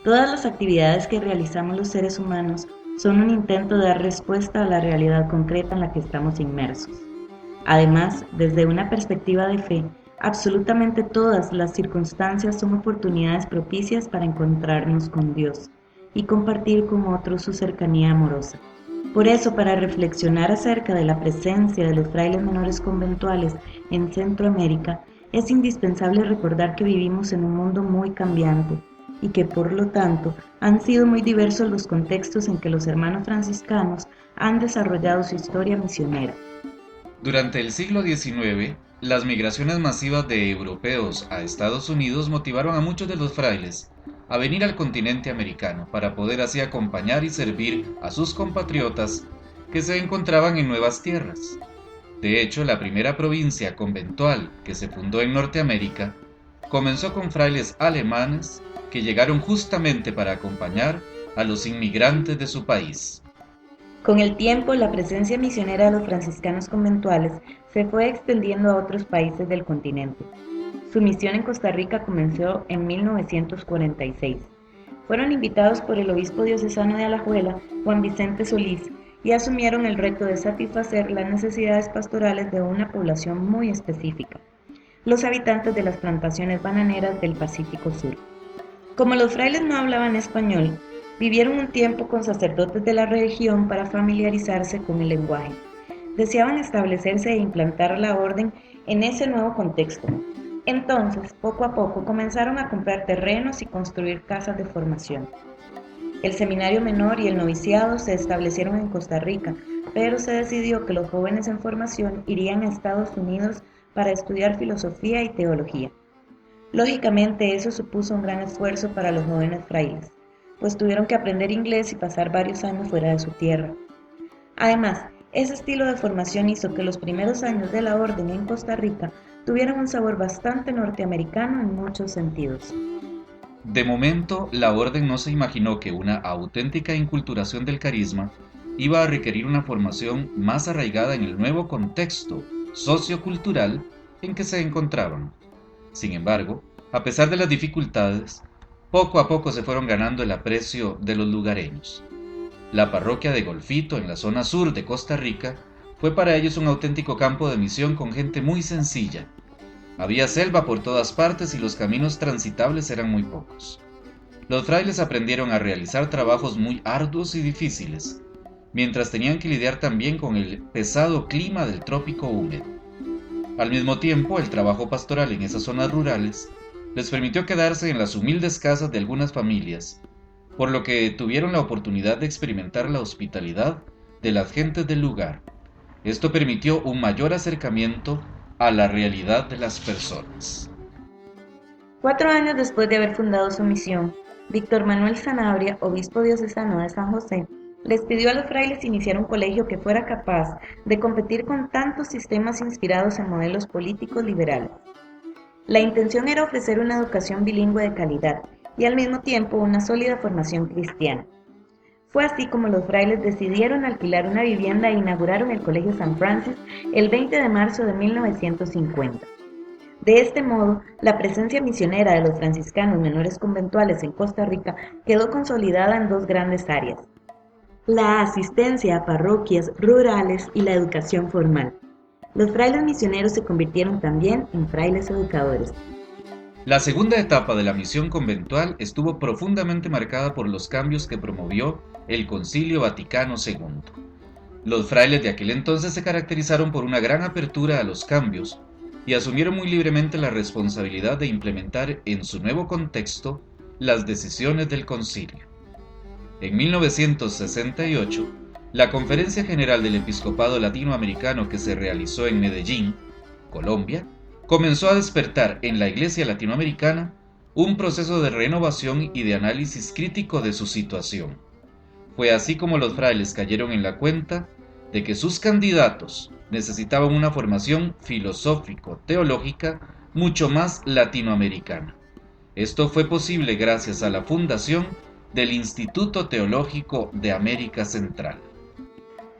Todas las actividades que realizamos los seres humanos son un intento de dar respuesta a la realidad concreta en la que estamos inmersos. Además, desde una perspectiva de fe, absolutamente todas las circunstancias son oportunidades propicias para encontrarnos con Dios y compartir con otros su cercanía amorosa. Por eso, para reflexionar acerca de la presencia de los frailes menores conventuales en Centroamérica, es indispensable recordar que vivimos en un mundo muy cambiante y que, por lo tanto, han sido muy diversos los contextos en que los hermanos franciscanos han desarrollado su historia misionera. Durante el siglo XIX, las migraciones masivas de europeos a Estados Unidos motivaron a muchos de los frailes a venir al continente americano para poder así acompañar y servir a sus compatriotas que se encontraban en nuevas tierras. De hecho, la primera provincia conventual que se fundó en Norteamérica comenzó con frailes alemanes que llegaron justamente para acompañar a los inmigrantes de su país. Con el tiempo, la presencia misionera de los franciscanos conventuales se fue extendiendo a otros países del continente. Su misión en Costa Rica comenzó en 1946. Fueron invitados por el obispo diocesano de Alajuela, Juan Vicente Solís, y asumieron el reto de satisfacer las necesidades pastorales de una población muy específica, los habitantes de las plantaciones bananeras del Pacífico Sur. Como los frailes no hablaban español, vivieron un tiempo con sacerdotes de la región para familiarizarse con el lenguaje. Deseaban establecerse e implantar la orden en ese nuevo contexto. Entonces, poco a poco, comenzaron a comprar terrenos y construir casas de formación. El seminario menor y el noviciado se establecieron en Costa Rica, pero se decidió que los jóvenes en formación irían a Estados Unidos para estudiar filosofía y teología. Lógicamente, eso supuso un gran esfuerzo para los jóvenes frailes, pues tuvieron que aprender inglés y pasar varios años fuera de su tierra. Además, ese estilo de formación hizo que los primeros años de la orden en Costa Rica tuvieran un sabor bastante norteamericano en muchos sentidos. De momento, la orden no se imaginó que una auténtica inculturación del carisma iba a requerir una formación más arraigada en el nuevo contexto sociocultural en que se encontraban. Sin embargo, a pesar de las dificultades, poco a poco se fueron ganando el aprecio de los lugareños. La parroquia de Golfito, en la zona sur de Costa Rica, fue para ellos un auténtico campo de misión con gente muy sencilla. Había selva por todas partes y los caminos transitables eran muy pocos. Los frailes aprendieron a realizar trabajos muy arduos y difíciles, mientras tenían que lidiar también con el pesado clima del trópico húmedo. Al mismo tiempo, el trabajo pastoral en esas zonas rurales les permitió quedarse en las humildes casas de algunas familias, por lo que tuvieron la oportunidad de experimentar la hospitalidad de las gentes del lugar. Esto permitió un mayor acercamiento a la realidad de las personas. 4 años después de haber fundado su misión, Víctor Manuel Sanabria, obispo diocesano de San José, les pidió a los frailes iniciar un colegio que fuera capaz de competir con tantos sistemas inspirados en modelos políticos liberales. La intención era ofrecer una educación bilingüe de calidad y al mismo tiempo una sólida formación cristiana. Fue así como los frailes decidieron alquilar una vivienda e inauguraron el Colegio San Francis el 20 de marzo de 1950. De este modo, la presencia misionera de los franciscanos menores conventuales en Costa Rica quedó consolidada en dos grandes áreas: la asistencia a parroquias rurales y la educación formal. Los frailes misioneros se convirtieron también en frailes educadores. La segunda etapa de la misión conventual estuvo profundamente marcada por los cambios que promovió el Concilio Vaticano II. Los frailes de aquel entonces se caracterizaron por una gran apertura a los cambios y asumieron muy libremente la responsabilidad de implementar en su nuevo contexto las decisiones del concilio. En 1968, la Conferencia General del Episcopado Latinoamericano que se realizó en Medellín, Colombia, comenzó a despertar en la Iglesia latinoamericana un proceso de renovación y de análisis crítico de su situación. Fue así como los frailes cayeron en la cuenta de que sus candidatos necesitaban una formación filosófico-teológica mucho más latinoamericana. Esto fue posible gracias a la fundación del Instituto Teológico de América Central.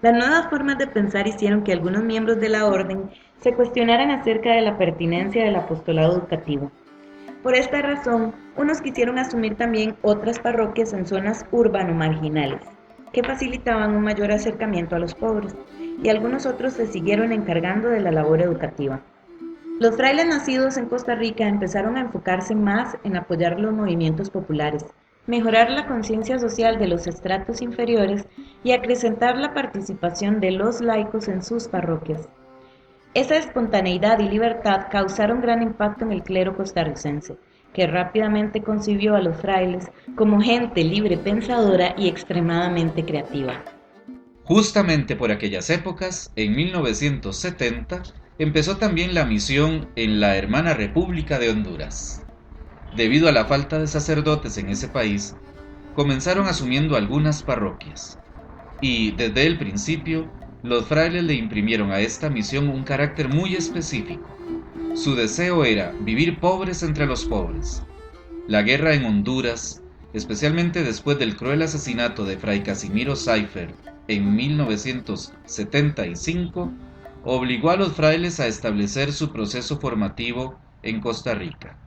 Las nuevas formas de pensar hicieron que algunos miembros de la orden se cuestionaran acerca de la pertinencia del apostolado educativo. Por esta razón, unos quisieron asumir también otras parroquias en zonas urbano-marginales, que facilitaban un mayor acercamiento a los pobres, y algunos otros se siguieron encargando de la labor educativa. Los frailes nacidos en Costa Rica empezaron a enfocarse más en apoyar los movimientos populares, mejorar la conciencia social de los estratos inferiores y acrecentar la participación de los laicos en sus parroquias. Esa espontaneidad y libertad causaron gran impacto en el clero costarricense, que rápidamente concibió a los frailes como gente libre pensadora y extremadamente creativa. Justamente por aquellas épocas, en 1970, empezó también la misión en la hermana República de Honduras. Debido a la falta de sacerdotes en ese país, comenzaron asumiendo algunas parroquias, y desde el principio, los frailes le imprimieron a esta misión un carácter muy específico. Su deseo era vivir pobres entre los pobres. La guerra en Honduras, especialmente después del cruel asesinato de Fray Casimiro Saifer en 1975, obligó a los frailes a establecer su proceso formativo en Costa Rica.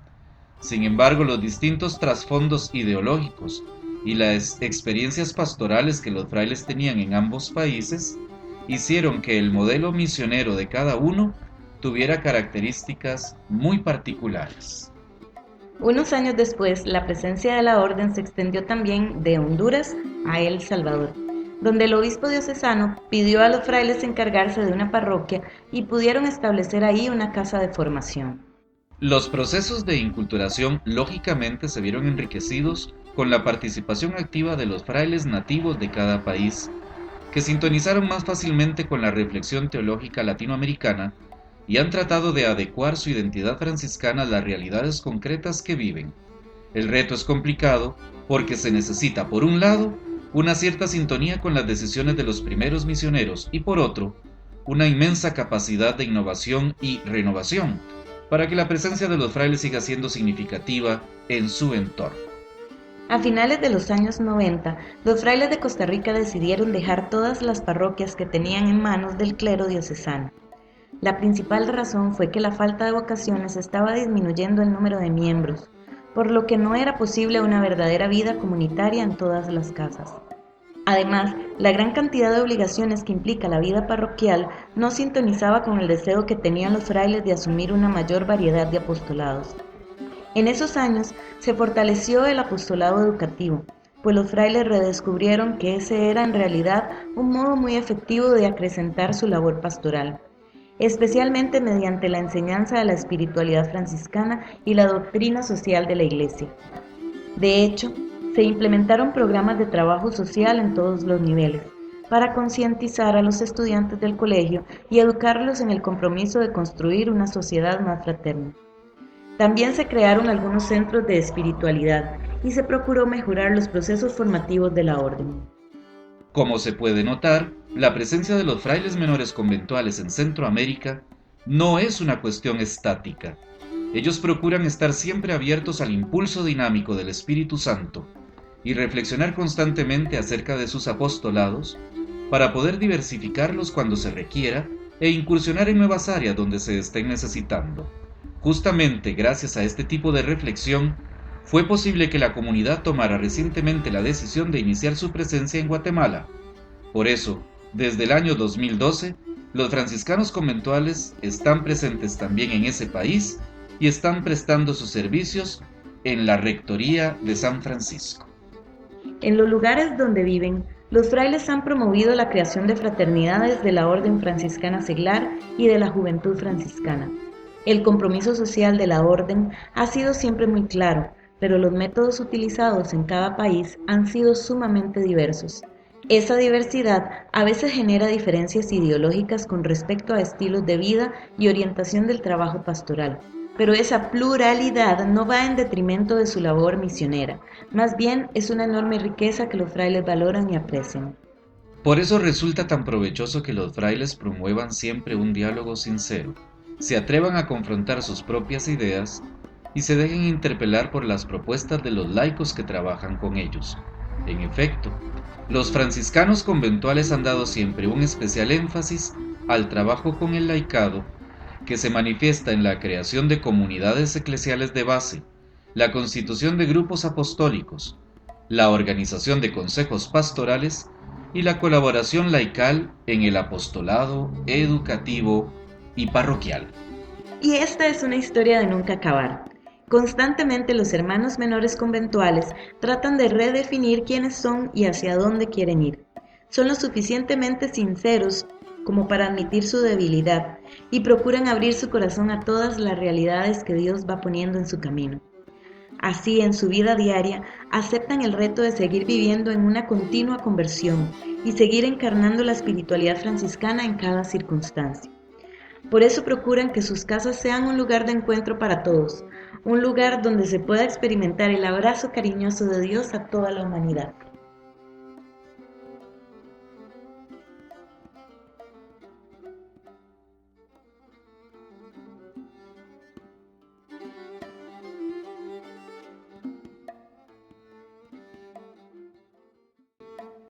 Sin embargo, los distintos trasfondos ideológicos y las experiencias pastorales que los frailes tenían en ambos países hicieron que el modelo misionero de cada uno tuviera características muy particulares. Unos años después, la presencia de la orden se extendió también de Honduras a El Salvador, donde el obispo diocesano pidió a los frailes encargarse de una parroquia y pudieron establecer ahí una casa de formación. Los procesos de inculturación lógicamente se vieron enriquecidos con la participación activa de los frailes nativos de cada país, que sintonizaron más fácilmente con la reflexión teológica latinoamericana y han tratado de adecuar su identidad franciscana a las realidades concretas que viven. El reto es complicado porque se necesita, por un lado, una cierta sintonía con las decisiones de los primeros misioneros y por otro, una inmensa capacidad de innovación y renovación para que la presencia de los frailes siga siendo significativa en su entorno. A finales de los años 90, los frailes de Costa Rica decidieron dejar todas las parroquias que tenían en manos del clero diocesano. La principal razón fue que la falta de vocaciones estaba disminuyendo el número de miembros, por lo que no era posible una verdadera vida comunitaria en todas las casas. Además, la gran cantidad de obligaciones que implica la vida parroquial no sintonizaba con el deseo que tenían los frailes de asumir una mayor variedad de apostolados. En esos años se fortaleció el apostolado educativo, pues los frailes redescubrieron que ese era en realidad un modo muy efectivo de acrecentar su labor pastoral, especialmente mediante la enseñanza de la espiritualidad franciscana y la doctrina social de la Iglesia. De hecho, se implementaron programas de trabajo social en todos los niveles, para concientizar a los estudiantes del colegio y educarlos en el compromiso de construir una sociedad más fraterna. También se crearon algunos centros de espiritualidad y se procuró mejorar los procesos formativos de la orden. Como se puede notar, la presencia de los frailes menores conventuales en Centroamérica no es una cuestión estática. Ellos procuran estar siempre abiertos al impulso dinámico del Espíritu Santo y reflexionar constantemente acerca de sus apostolados para poder diversificarlos cuando se requiera e incursionar en nuevas áreas donde se estén necesitando. Justamente gracias a este tipo de reflexión, fue posible que la comunidad tomara recientemente la decisión de iniciar su presencia en Guatemala. Por eso, desde el año 2012, los franciscanos conventuales están presentes también en ese país y están prestando sus servicios en la Rectoría de San Francisco. En los lugares donde viven, los frailes han promovido la creación de fraternidades de la Orden Franciscana Seglar y de la Juventud Franciscana. El compromiso social de la Orden ha sido siempre muy claro, pero los métodos utilizados en cada país han sido sumamente diversos. Esa diversidad a veces genera diferencias ideológicas con respecto a estilos de vida y orientación del trabajo pastoral, pero esa pluralidad no va en detrimento de su labor misionera, más bien es una enorme riqueza que los frailes valoran y aprecian. Por eso resulta tan provechoso que los frailes promuevan siempre un diálogo sincero, se atrevan a confrontar sus propias ideas y se dejen interpelar por las propuestas de los laicos que trabajan con ellos. En efecto, los franciscanos conventuales han dado siempre un especial énfasis al trabajo con el laicado, que se manifiesta en la creación de comunidades eclesiales de base, la constitución de grupos apostólicos, la organización de consejos pastorales y la colaboración laical en el apostolado educativo y parroquial. Y esta es una historia de nunca acabar. Constantemente los hermanos menores conventuales tratan de redefinir quiénes son y hacia dónde quieren ir. Son lo suficientemente sinceros como para admitir su debilidad y procuran abrir su corazón a todas las realidades que Dios va poniendo en su camino. Así, en su vida diaria, aceptan el reto de seguir viviendo en una continua conversión y seguir encarnando la espiritualidad franciscana en cada circunstancia. Por eso procuran que sus casas sean un lugar de encuentro para todos, un lugar donde se pueda experimentar el abrazo cariñoso de Dios a toda la humanidad.